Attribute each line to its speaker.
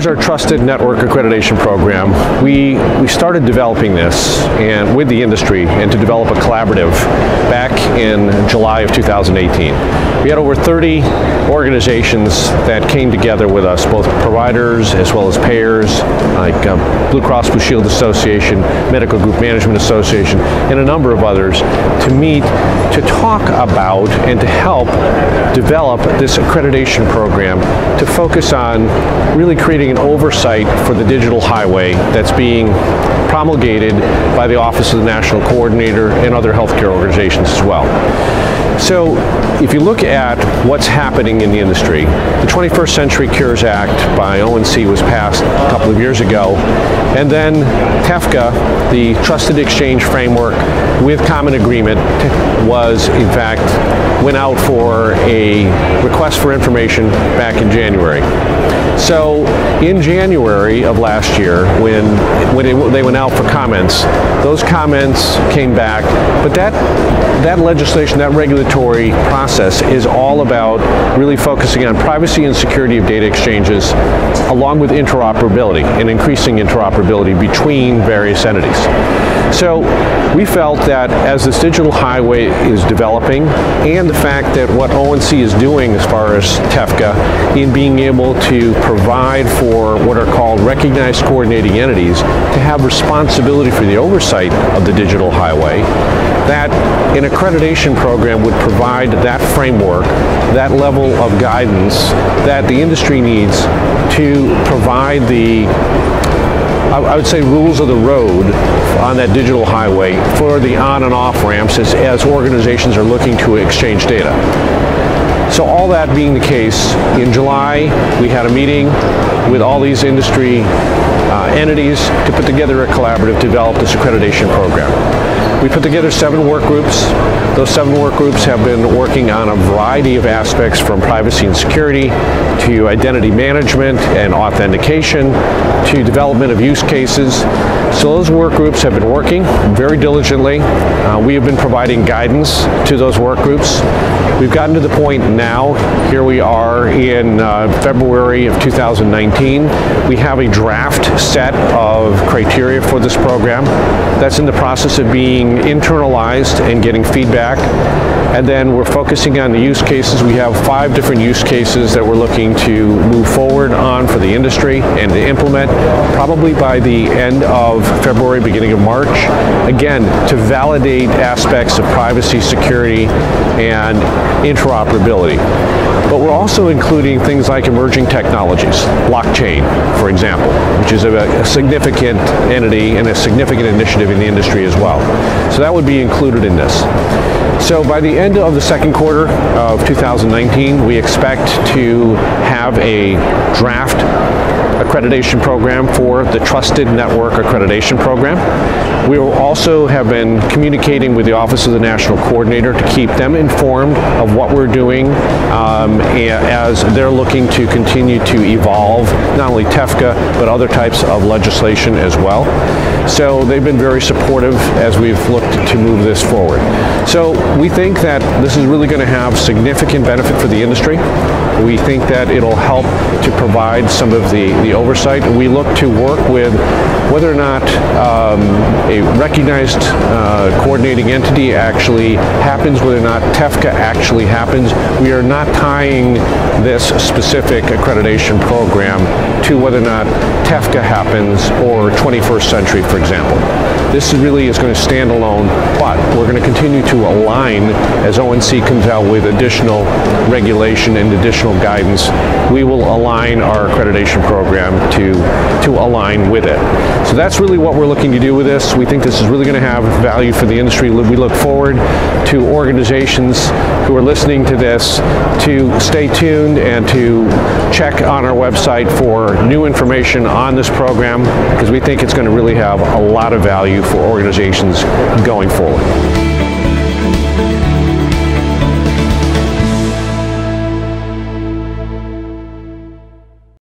Speaker 1: as our Trusted Network Accreditation Program, we started developing this and with the industry and to develop a collaborative back in July of 2018. We had over 30 organizations that came together with us, both providers as well as payers, like Blue Cross Blue Shield Association, Medical Group Management Association, and a number of others to meet to talk about and to help develop this accreditation program to focus on really creating an oversight for the digital highway that's being promulgated by the Office of the National Coordinator and other healthcare organizations as well. So if you look at what's happening in the industry, the 21st Century Cures Act by ONC was passed a couple of years ago, and then TEFCA, the Trusted Exchange Framework with Common Agreement, was in fact went out for a request for information back in January. So in January of last year, when they went out for comments, those comments came back, but that legislation, that regulatory process is all about really focusing on privacy and security of data exchanges along with interoperability and increasing interoperability between various entities. So we felt that as this digital highway is developing and the fact that what ONC is doing as far as TEFCA in being able to provide for what are called recognized coordinating entities to have responsibility for the oversight of the digital highway, that an accreditation program would provide that framework, that level of guidance that the industry needs to provide the, I would say, rules of the road on that digital highway for the on and off ramps as organizations are looking to exchange data. So all that being the case, in July we had a meeting with all these industry entities to put together a collaborative to develop this accreditation program. We put together 7 work groups. Those 7 work groups have been working on a variety of aspects from privacy and security to identity management and authentication to development of use cases. So those work groups have been working very diligently. We have been providing guidance to those work groups. We've gotten to the point now, here we are in February of 2019, we have a draft set of criteria for this program that's in the process of being internalized and getting feedback. And then we're focusing on the use cases. We have 5 different use cases that we're looking to move forward on for the industry and to implement probably by the end of February, beginning of March. Again, to validate aspects of privacy, security, and interoperability. But we're also including things like emerging technologies, blockchain, for example, which is a significant entity and a significant initiative in the industry as well. So that would be included in this. So by the end of the second quarter of 2019, we expect to have a draft accreditation program for the Trusted Network Accreditation Program. We will also have been communicating with the Office of the National Coordinator to keep them informed of what we're doing as they're looking to continue to evolve not only TEFCA but other types of legislation as well. So they've been very supportive as we've looked to move this forward. So we think that this is really going to have significant benefit for the industry. We think that it'll help to provide some of the oversight. We look to work with whether or not a recognized coordinating entity actually happens, whether or not TEFCA actually happens. We are not tying this specific accreditation program to whether or not TEFCA happens or 21st Century, for example. This really is going to stand alone, but we're going to continue to align as ONC comes out with additional regulation and additional guidance. We will align our accreditation program to align with it. So that's really what we're looking to do with this. We think this is really going to have value for the industry. We look forward to organizations who are listening to this to stay tuned and to check on our website for new information on this program, because we think it's going to really have a lot of value for organizations going forward.